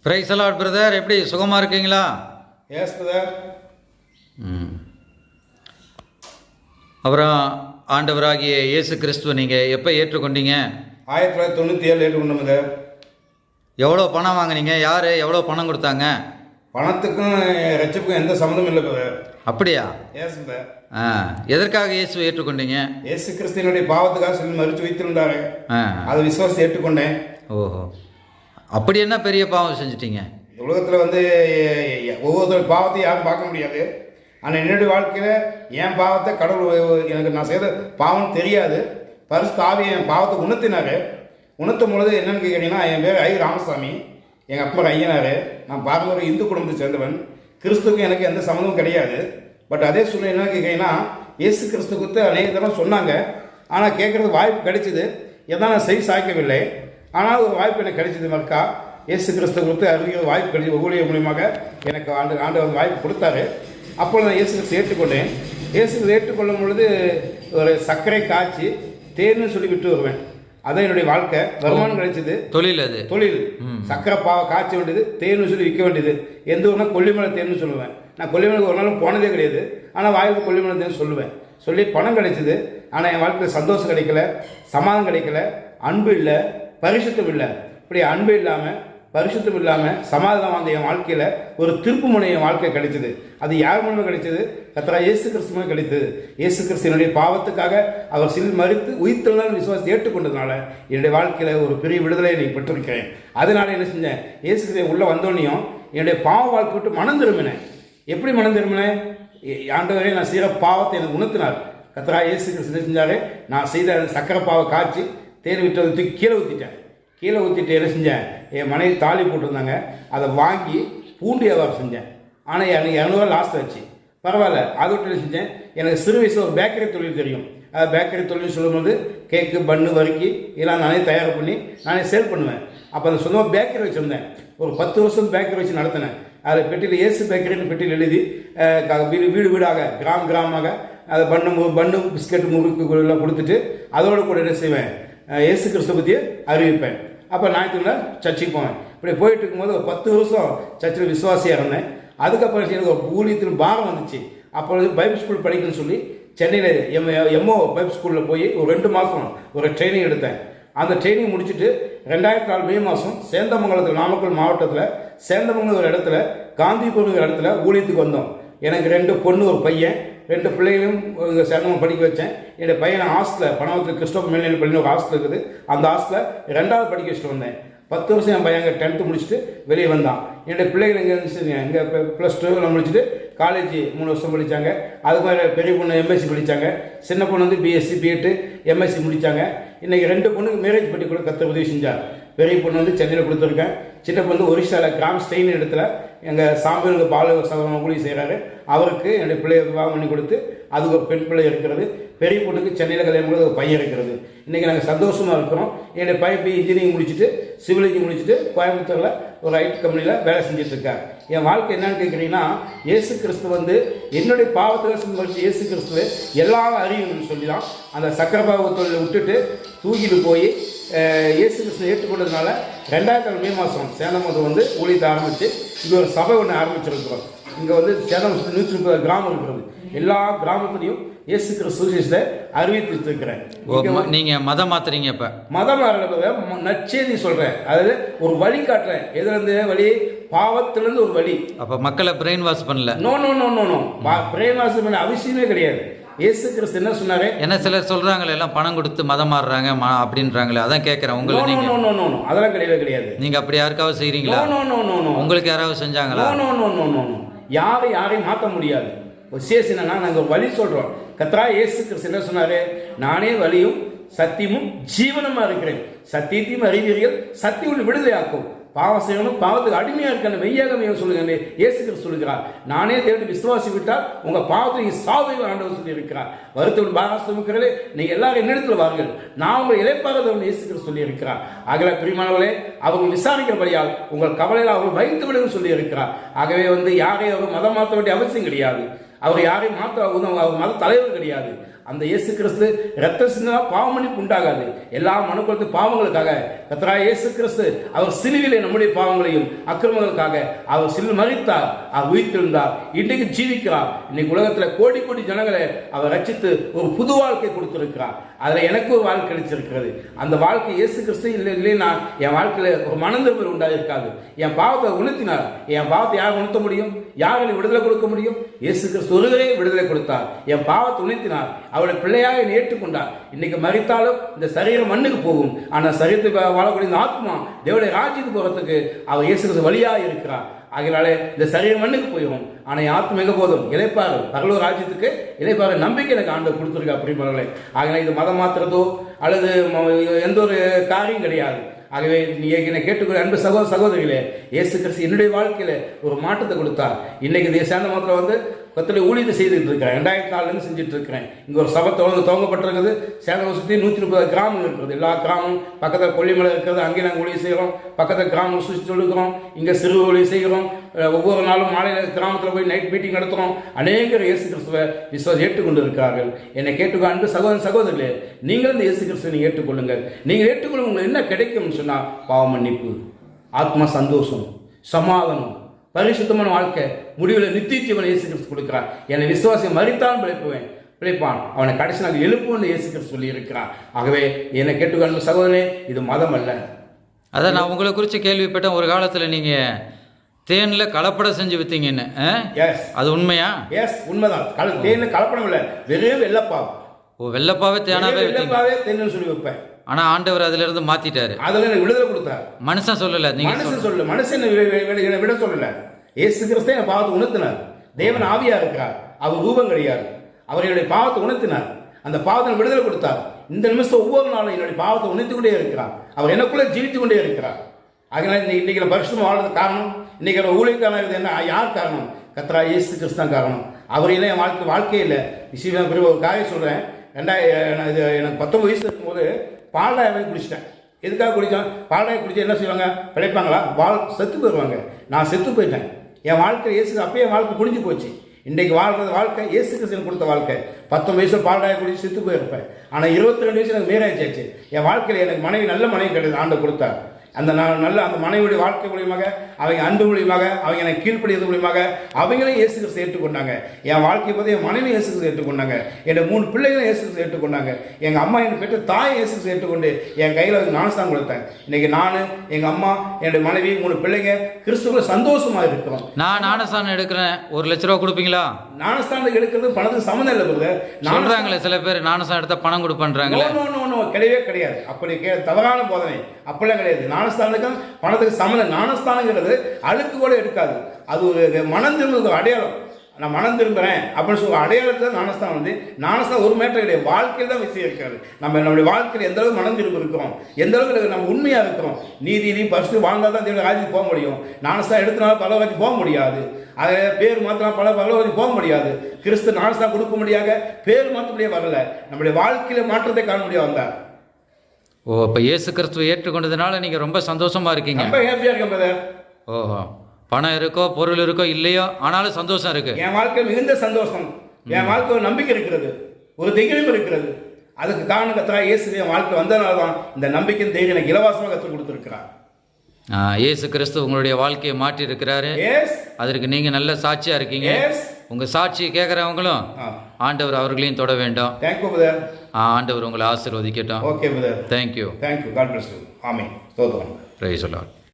Price allot brother, எப்படி சுகமாக இருக்கீங்களா? Yes brother. அப்புறம் ஆண்டவராகிய இயேசு கிறிஸ்துவ நீங்கள் எப்போ ஏற்றுக்கொண்டீங்க? 1997 ஏற்றுக்கொண்டோம் பிரதர். எவ்வளோ பணம் வாங்கினீங்க? யார் எவ்வளோ பணம் கொடுத்தாங்க? பணத்துக்கும் ரட்சிப்புக்கும் எந்த சம்மந்தம் இல்லை பிரதர். அப்படியா? Yes brother. எதற்காக இயேசுவை ஏற்றுக்கொண்டீங்க? இயேசு கிறிஸ்துவனுடைய பாவத்துக்காக சொல்லி மறுத்து வைத்திருந்தாரு. அதை விசுவாசி ஏற்றுக்கொண்டேன். ஓஹோ, அப்படி என்ன பெரிய பாவம் செஞ்சிட்டீங்க? உலகத்தில் ஒவ்வொரு பாவத்தையும் யாரும் பார்க்க முடியாது. ஆனால் என்னுடைய வாழ்க்கையில் என் பாவத்தை கடவுள் எனக்கு நான் செய்த பாவம் தெரியாது. பரிசுத்த ஆவி என் பாவத்தை உணர்த்தினார். உணர்த்தும் பொழுது என்னென்னு கேட்டீங்கன்னா, என் பேர் ஐ ராமசாமி, எங்கள் அப்பா ஐயனார். நான் பாரம்பரிய இந்து குடும்பத்தை சேர்ந்தவன். கிறிஸ்துவுக்கு எனக்கு எந்த சம்மந்தமும் கிடையாது. பட் அதே சூழ்நிலை என்னன்னு கேட்டீங்கன்னா, இயேசு கிறிஸ்து குறித்து அநேக தரம் சொன்னாங்க. ஆனால் கேட்குறது வாய்ப்பு கிடைச்சிது. எதான் நான் செய் சாய்க்கவில்லை. ஆனால் ஒரு வாய்ப்பு எனக்கு கிடைச்சிது. மக்கா இயேசு கிறிஸ்து குறித்து அறிவிக்கிற வாய்ப்பு கிடைச்சி ஊழியர் மூலியமாக எனக்கு ஆண்டு வாய்ப்பு கொடுத்தாரு. அப்பொழுது நான் இயேசு கிறிஸ்து ஏற்றுக்கொண்டேன். இயேசு கிறிஸ்து ஏற்றுக்கொள்ளும் பொழுது ஒரு சர்க்கரை காய்ச்சி தேர்னு சொல்லி விட்டு வருவேன். அதான் என்னுடைய வாழ்க்கை. வருமானம் கிடைச்சது. தொழில் சர்க்கரை பாவை காய்ச்ச வேண்டியது, தேர்னு சொல்லி விற்க வேண்டியது. எந்த ஊர்னா கொல்லிமலை தேர்னு சொல்லுவேன். நான் கொல்லிமலைக்கு ஒரு நாளும் போனதே கிடையாது. ஆனால் வாயிலுக்கு கொல்லிமலை தேர்னு சொல்லுவேன். சொல்லி பணம் கிடைச்சிது. ஆனால் என் வாழ்க்கையில் சந்தோஷம் கிடைக்கல, சமாதானம் கிடைக்கல, அன்பு இல்லை, பரிசுத்தம் இல்லை. இப்படி அன்பு இல்லாமல் பரிசுத்தம் இல்லாமல் சமாதானம் வந்த என் வாழ்க்கையில் ஒரு திருப்பு முனை என் வாழ்க்கை கிடைச்சது. அது யார் மூலமாக கிடைச்சது? கர்த்தராகிய இயேசு கிறிஸ்து மூலம் கிடைத்தது. இயேசு கிறிஸ்துவனுடைய பாவத்துக்காக அவர் சிலுவையில் மரித்து உயிர்த்தெழுந்தார் விசுவாசத்தை ஏற்றுக்கொண்டதுனால என்னுடைய வாழ்க்கையில் ஒரு பெரிய விடுதலை நான் பெற்றிருக்கிறேன். அதனால என்ன செஞ்சேன்? இயேசு கிறிஸ்து உள்ளே வந்தோடனையும் என்னுடைய பாவ வாழ்க்கை விட்டு மனம் திரும்பினேன். எப்படி மனம் திரும்பினேன்? ஆண்டவரே, நான் செய்கிற பாவத்தை எனக்கு உணர்த்தினார். கர்த்தராகிய இயேசு கிறிஸ்து செஞ்சாரு. நான் செய்த சக்கரை பாவை காய்ச்சி தேன் விட்டு தூக்கி கீழே ஊற்றிட்டேன். கீழே ஊற்றிட்டு என்ன செஞ்சேன்? என் மனைவி தாலி போட்டிருந்தாங்க, அதை வாங்கி பூண்டு வியாபாரம் செஞ்சேன். ஆனால் எனக்கு 200 லாஸ்ட் ஆச்சு. பரவாயில்ல. அதை விட்டு என்ன செஞ்சேன்? எனக்கு சிறு வயசில் ஒரு பேக்கரி தொழில் தெரியும். பேக்கரி தொழில் சொல்லும்போது கேக்கு, பன்னு, வறுக்கி இதெல்லாம் நானே தயார் பண்ணி நானே சேல் பண்ணுவேன். அப்போ அந்த சொந்தமாக பேக்கரி வச்சுருந்தேன். ஒரு 10 வருஷம் பேக்கரி வச்சு நடத்தினேன். அதில் பெட்டியில் இயேசு பேக்கரின்னு பெட்டியில் எழுதி வீடு வீடாக கிராமமாக அதை பன்னு பிஸ்கெட்டு முறுக்கு எல்லாம் கொடுத்துட்டு அதோடு கூட என்ன செய்வேன்? இயேசு கிறிஸ்துவ பற்றியை அறிவிப்பேன். அப்போ ஞாயிற்றுக்கிழமை சர்ச்சுக்கு போவேன். இப்படி போயிட்டு இருக்கும்போது ஒரு 10 வருஷம் சர்ச்சில் விசுவாசியாக இருந்தேன். அதுக்கப்புறம் எனக்கு ஒரு ஊழியத்தில் பாரம் வந்துச்சு. அப்பொழுது பைபிள் ஸ்கூல் படிக்கணும்னு சொல்லி சென்னையில் எம்ஓ பைபிள் ஸ்கூலில் போய் ஒரு 2 மாதம் ஒரு ட்ரைனிங் எடுத்தேன். அந்த ட்ரைனிங் முடிச்சுட்டு 2004 மே மாதம் சேந்தமங்கலத்தில், நாமக்கல் மாவட்டத்தில் சேந்தமங்கலம் ஒரு இடத்துல, காந்திபுரம் இடத்துல ஊழியத்துக்கு வந்தோம். எனக்கு 2 பொண்ணு, ஒரு பையன். 2 பிள்ளைகளும் சேந்தமங்கலம் படிக்க வச்சேன். என்னுடைய பையனை ஹாஸ்டலில் பணவத்தில் கிறிஸ்டோபர் மேல்நிலைப் பள்ளின்னு ஒரு ஹாஸ்டல் இருக்குது. அந்த ஹாஸ்டலில் 2வது படிக்க வச்சுட்டு வந்தேன். 10 வருஷம் என் பையன் 10th முடிச்சுட்டு வெளியே வந்தான். என்னுடைய பிள்ளைகள் இங்கே இருந்துச்சுங்க. இங்கே +2 முடிச்சுட்டு காலேஜ் 3 வருஷம் படித்தாங்க. அது மாதிரி பெரிய பொண்ணு எம்எஸ்சி படித்தாங்க. சின்ன பொண்ணு வந்து பிஎஸ்சி, பிஎட், எம்எஸ்சி முடித்தாங்க. இன்றைக்கி 2 பொண்ணுக்கு மேரேஜ் பற்றி கூட கற்று உதவி செஞ்சார். பெரிய பொண்ணு வந்து சென்னையில் கொடுத்துருக்கேன். சின்ன பொண்ணு ஒரிசாவில் கிராம் ஸ்டெயின் இடத்துல எங்கள் சாம்பியனுக்கு பால் சகோதரன் ஊழியம் செய்கிறாரு. அவருக்கு என்னுடைய பிள்ளையை விவாகம் பண்ணி கொடுத்து அதுக்கு ஒரு பெண் பிள்ளை இருக்கிறது. பெரிய பொண்ணுக்கு சென்னையில் கல்யாணம் கூட ஒரு பையன் இருக்கிறது. இன்றைக்கி நாங்கள் சந்தோஷமாக இருக்கிறோம். என்னுடைய பையன் இன்ஜினியரிங் முடிச்சுட்டு, சிவில் இன்ஜினியரிங் முடிச்சுட்டு கோயம்புத்தூரில் ஒரு ஐடி கம்பெனியில் வேலை செஞ்சிட்ருக்கார். என் வாழ்க்கை என்னன்னு கேட்குறீங்கன்னா, இயேசு கிறிஸ்து வந்து என்னுடைய பாவத்தில் இயேசு கிறிஸ்துவ எல்லாரும் அறியணும்னு சொல்லி தான் அந்த சக்கர பாவ தொழிலை விட்டுட்டு தூக்கிட்டு போய் இயேசு கிறிஸ்துவை ஏற்றுக்கொண்டதுனால 2004 மே மாதம் சேந்தமங்கலம் வந்து ஊழியத்தை ஆரம்பித்து இங்கே ஒரு சபை ஒன்று ஆரம்பிச்சிருக்கிறோம். இங்கே வந்து சேந்தமங்கலம் 130 கிராமம் இருக்கிறது. எல்லா கிராமத்துலையும் இயேசு கிறிஸ்து சுவிசேஷத்தை அறிவித்து இருக்கிறேன். நீங்கள் மதம் மாத்துறீங்க? இப்போ மதம் மாறல, நற்செய்தி சொல்கிறேன். அதாவது ஒரு வழி காட்டுறேன். எதுலேருந்து வழி? பாவத்திலேருந்து ஒரு வழி. அப்போ மக்களை பிரெயின் வாஷ் பண்ணல? No no no no no brainwash பண்ண அவசியமே கிடையாது. இயேசு கிறிஸ்து என்ன சொன்னாரு? என்ன சிலர் சொல்றாங்களே எல்லாம் பணம் கொடுத்து மதம் மாறுறாங்க அப்படின்றாங்களே, அதான் கேட்குறேன். உங்களுக்கு அதெல்லாம் கிடையவே கிடையாது. நீங்க அப்படி யாருக்காவது செய்றீங்களா? உங்களுக்கு யாராவது செஞ்சாங்களா? யாரையும் மாற்ற முடியாது. விசேஷம் என்னன்னா, நாங்கள் ஒரு வழி சொல்றோம். கர்த்தராகிய இயேசு கிறிஸ்து என்ன சொன்னாரு? நானே வழியும் சத்தியமும் ஜீவனமா இருக்கிறேன். சத்தியத்தையும் அறிவீர்கள், சத்தியம் விடுதலையாக்கும். பாவம் செய்யணும், பாவத்துக்கு அடிமையா இருக்க மெய்யாக சொல்லுங்க. இயேசு கிறிஸ்து சொல்லுகிறார், நானே தேடி விசுவாசி விட்டால் உங்க பாவத்தை நீங்க சாவை ஆண்டவர் சொல்லி இருக்கிறார். வருத்தம் பாராசுமிக்கிறதே நீங்க எல்லாரும் என்னிடத்தில் வாருங்கள், நான் உங்களை இழைப்பாக இயேசு கிறிஸ்து சொல்லி இருக்கிறார். ஆகவே பிரியமானவர்களே, அவங்க விசாரிக்கிறபடியால் உங்கள் கவலையில் அவர்கள் வைத்து விடுன்னு சொல்லி இருக்கிறார். ஆகவே வந்து யாரையும் அவர் மதம் மாற்ற வேண்டிய அவசியம் கிடையாது. அவர் யாரையும் மாற்ற அவர் மத தலைவர் கிடையாது. அந்த இயேசு கிறிஸ்து ரத்த சிந்தினா பாவ மன்னிப்பு உண்டாகாது. எல்லா மனுக்குலத்து பாவங்களுக்காக கர்த்தராகிய இயேசு கிறிஸ்து அவர் சிலுவிலே நம்முடைய பாவங்களையும் அக்கிரமங்களுக்காக அவர் சிலுவையில் மரித்தார், அவர் உயிர்த்தெழுந்தார், இன்றைக்கு ஜீவிக்கிறார். இன்னைக்கு உலகத்தில் கோடி கோடி ஜனங்களை அவர் ரட்சித்து ஒரு புது வாழ்க்கை கொடுத்திருக்கிறார். அதில் எனக்கு ஒரு வாழ்க்கை கிடைச்சிருக்கிறது. அந்த வாழ்க்கை இயேசு கிறிஸ்து இல்லைன்னா என் வாழ்க்கையில் ஒரு மனந்திரும்பல் உண்டாயிருக்காது. என் பாவத்தை உணர்த்தினார். என் பாவத்தை யார் உணர்த்த முடியும்? யார் எனக்கு விடுதலை கொடுக்க முடியும்? இயேசு கிறிஸ்து ஒருவரே விடுதலை கொடுத்தார். என் பாவத்தை உணர்த்தினார். அவளை பிள்ளையாக என்னை ஏற்றுக்கொண்டார். இன்னைக்கு மரித்தாலும் இந்த சரீரம் மண்ணுக்கு போகும், ஆனால் சரீரத்துக்கு வாழக்கூடிய இந்த ஆத்மா தேவனுடைய ராஜ்யத்துக்கு போகிறதுக்கு அவர் இயேசு கிறிஸ்து வழியாக இருக்கிறார். ஆகினாலே இந்த சரீரம் மண்ணுக்கு போயிடும், ஆனால் என் ஆத்மா எங்கே போதும்? இளைப்பாறு, பரலோக ராஜ்யத்துக்கு இளைப்பாறு நம்பிக்கை எனக்கு ஆண்டவர் கொடுத்துருக்கா. அப்படிப்பட்டவர்களே, ஆகினா இது மதம் மாத்திரதோ அல்லது எந்த ஒரு காரியம் கிடையாது. ஆகவே நீ என்னை கேட்டுக்கிற அன்பு சகோதரிகளே, இயேசு கிறிஸ்து என்னுடைய வாழ்க்கையில் ஒரு மாற்றத்தை கொடுத்தார். இன்னைக்கு இந்த சேர்ந்த மாத்திரம் வந்து கர்த்தருடைய ஊழியத்தை செய்துட்டு இருக்கிறேன். 2004 செஞ்சுட்டு இருக்கிறேன். இங்கே ஒரு சபை துவங்கப்பட்டிருக்குது. சேதம் சுற்றி 130 கிராமம் இருக்கிறது. எல்லா கிராமம் பக்கத்தில் கொல்லிமலை இருக்கிறது. அங்கே நாங்கள் ஊழியம் செய்கிறோம். பக்கத்தில் கிராமம் சுற்றி சொல்லுகிறோம். இங்கே சிறு ஊழியம் செய்கிறோம். ஒவ்வொரு நாளும் மாலையில் கிராமத்தில் போய் நைட் மீட்டிங் நடத்துகிறோம். அநேகர் இயேசு கிறிஸ்துவை விசுவாசம் ஏற்றுக்கொண்டு இருக்கிறார்கள். என்னை கேட்டுக்கோ அன்பு சகோதரர்களே, நீங்கள் இந்த இயேசு கிறிஸ்துவை நீங்கள் ஏற்றுக்கொள்ளுங்கள். நீங்கள் ஏற்றுக்கொள்ளுங்க, உங்களுக்கு என்ன கிடைக்கும்னு சொன்னால் பாவ மன்னிப்பு, ஆத்மா சந்தோஷம், சமாதானம், பரிசுத்தமான வாழ்க்கை, முடிவில் நித்திய ஜீவனை இயேசு கிறிஸ்து கொடுக்கிறார். என்னை விசுவாசியை மரித்தான் பிழைப்பான், அவனை கடைசி நாள் எழுப்புன்னு இயேசு கிறிஸ்து சொல்லி இருக்கிறார். ஆகவே என்னை கேட்டுக்கொள்ள சகோதரனே, இது மதம் அல்ல. அதான் நான் உங்களை குறித்து கேள்விப்பட்டேன். ஒரு காலத்தில் நீங்கள் தேனில் கலப்படம் செஞ்சு விற்றீங்கன்னு. எஸ், அது உண்மையா? எஸ், உண்மைதான். தேனில் கலப்படம் இல்லை, வெறும் வெள்ளப்பாவை. ஓ, வெள்ளப்பாவே தேனாவே வெள்ளப்பாவே தேன்னு சொல்லி வைப்பேன். ஆனா ஆண்டவர் அதுல இருந்து மாத்திட்டாரு. அதுல எனக்கு விடுதலை கொடுத்தார். மனுஷன் சொல்லல, நீங்க மனுஷன் சொல்லல, மனுஷன் விட சொல்லல. இயேசு கிறிஸ்து என் பாவத்தை உணர்த்தினார். தேவன் ஆவியா இருக்கிறார், அவர் ரூபம் கிடையாது. அவர் என்னுடைய பாவத்தை உணர்த்தினார், அந்த பாவத்தை விடுதலை கொடுத்தார். இந்த நிமிஷம் ஒவ்வொரு நாளும் என்னுடைய பாவத்தை உணர்த்தி கொண்டே இருக்கிறார். அவர் எனக்குள்ளே ஜீவித்து கொண்டே இருக்கிறார். அதனால இன்னைக்கு நான் பரிசுத்தமா வாழ்றது காரணம், இன்னைக்கு ஊழியக்காரன் என்ன, யார் காரணம்? கர்த்தராகிய இயேசு கிறிஸ்து தான் காரணம். அவர் இல்லை என் வாழ்க்கையே இல்லை. விஷயம் ஒரு காரியம் சொல்றேன். எனக்கு 19 வயசு இருக்கும்போது பால்டாயை வாங்கி குடிச்சிட்டேன். எதுக்காக குடித்தேன்? பால்டாயை குடிச்சா என்ன செய்வாங்க? பிழைப்பாங்களா? செத்து போயிடுவாங்க. நான் செத்து போயிட்டேன். என் வாழ்க்கை இயேசு அப்பயே என் வாழ்க்கை முடிஞ்சு போச்சு. இன்றைக்கு வாழ்றது வாழ்க்கை இயேசு கிறிஸ்து கொடுத்த வாழ்க்கை. 19 வயசுல பால்டாயை குடிச்சு செத்து போயிருப்பேன். ஆனால் 22 வயசு எனக்கு மேரேஜ். என் வாழ்க்கையில் எனக்கு மனைவி, நல்ல மனைவி கிடையாது, ஆண்டு கொடுத்தார். அந்த நல்ல அந்த மனைவியுடைய வாழ்க்கை மூலியமாக, அவங்க அன்பு மூலியமாக, அவங்க எனக்கு கீழ்ப்படியது மூலியமாக அவங்களே இயேசு கிறிஸ்து ஏற்றுக்கொண்டாங்க. என் வாழ்க்கையை பற்றி என் மனைவி இயேசு கிறிஸ்து ஏற்றுக்கொண்டாங்க. என் 3 பிள்ளைகளும் இயேசு கிறிஸ்து ஏற்றுக்கொண்டாங்க. எங்கள் அம்மா என்னை பெற்ற தாய் இயேசு கிறிஸ்து ஏற்றுக்கொண்டு என் கையில் அதுக்கு ஞானஸ்தானம் கொடுத்தேன். இன்னைக்கு நான், எங்கள் அம்மா, என்னுடைய மனைவி, 3 பிள்ளைங்க கிறிஸ்துவ சந்தோஷமாக இருக்கிறோம். நான் ஞானஸ்தானம் எடுக்கிறேன், 1 லட்ச ரூபா கொடுப்பீங்களா? ஞானஸ்தானம் எடுக்கிறது பணத்துக்கு சம்மந்தம் இல்லை பிரதர். சொல்றாங்களே சில பேர் ஞானஸ்தானம் எடுத்தால் பணம் கொடுப்பேன்றாங்களே. கிடையவே கிடையாது. அப்படி தவறான போதனை. அப்படிலாம் கிடையாது. ஞானஸ்தானத்துக்கும் பணத்துக்கு சம்மந்தம். ஞானஸ்தானங்கிறது அழுக்கு கூட எடுக்காது. அது ஒரு மனம் திரும்ப அடையாளம். நான் மனம் திரும்புகிறேன் அப்படின்னு சொல்ல அடையாளத்தில் ஞானஸ்தானம் வந்து, ஞானஸ்தானம் ஒரு மேட்டர் கிடையாது, வாழ்க்கையில் தான் விஷயம் இருக்காது. நம்மளுடைய வாழ்க்கையில் எந்த அளவுக்கு மனம் திரும்ப இருக்கிறோம், எந்த அளவுக்கு நம்ம உண்மையாக இருக்கிறோம், நீதி பரிசு வாழ்ந்தால் தான் தேவனுடைய ராஜ்யத்துக்கு போக முடியும். ஞானஸ்தானம் எடுத்தனால பல வச்சு போக முடியாது. அதை பேர் மாத்திரம் பல வச்சு போக முடியாது. கிறிஸ்து ஞானஸ்தானம் கொடுக்க முடியாத, பேர் மாற்றப்படியே வரல, நம்முடைய வாழ்க்கையில் மாற்றத்தை காண முடியாது வந்தார். ஓ, இப்போ இயேசு கிறிஸ்துவை ஏற்றுக்கொண்டதுனால நீங்கள் ரொம்ப சந்தோஷமா இருக்கீங்க. ரொம்ப ஹாப்பியாக இருக்கேன் பிரதர். ஓஹோ, பணம் இருக்கோ பொருள் இருக்கோ இல்லையோ, ஆனாலும் சந்தோஷம் இருக்கு. என் வாழ்க்கை மிகுந்த சந்தோஷம். என் வாழ்க்கை ஒரு நம்பிக்கை இருக்கிறது, ஒரு தைரியம் இருக்கிறது. அதுக்கு காரணம் கர்த்தராகிய இயேசு என் வாழ்க்கை வந்தனால தான் இந்த நம்பிக்கையும் தைரியம் எனக்கு இலவசமாக கற்றுக் கொடுத்துருக்கிறார். இயேசு கிறிஸ்து உங்களுடைய வாழ்க்கையை மாற்றி இருக்கிறாரு. அதற்கு நீங்க நல்ல சாட்சியா இருக்கீங்க. உங்க சாட்சியை கேட்கறவங்களும் ஆண்டவர் அவர்களையும் தொட வேண்டும். ஆண்டவர் உங்களை ஆசீர்வதிக்கட்டும். Okay brother. Thank you. God bless you. Amen. ஸ்தோத்திரம். Praise the Lord.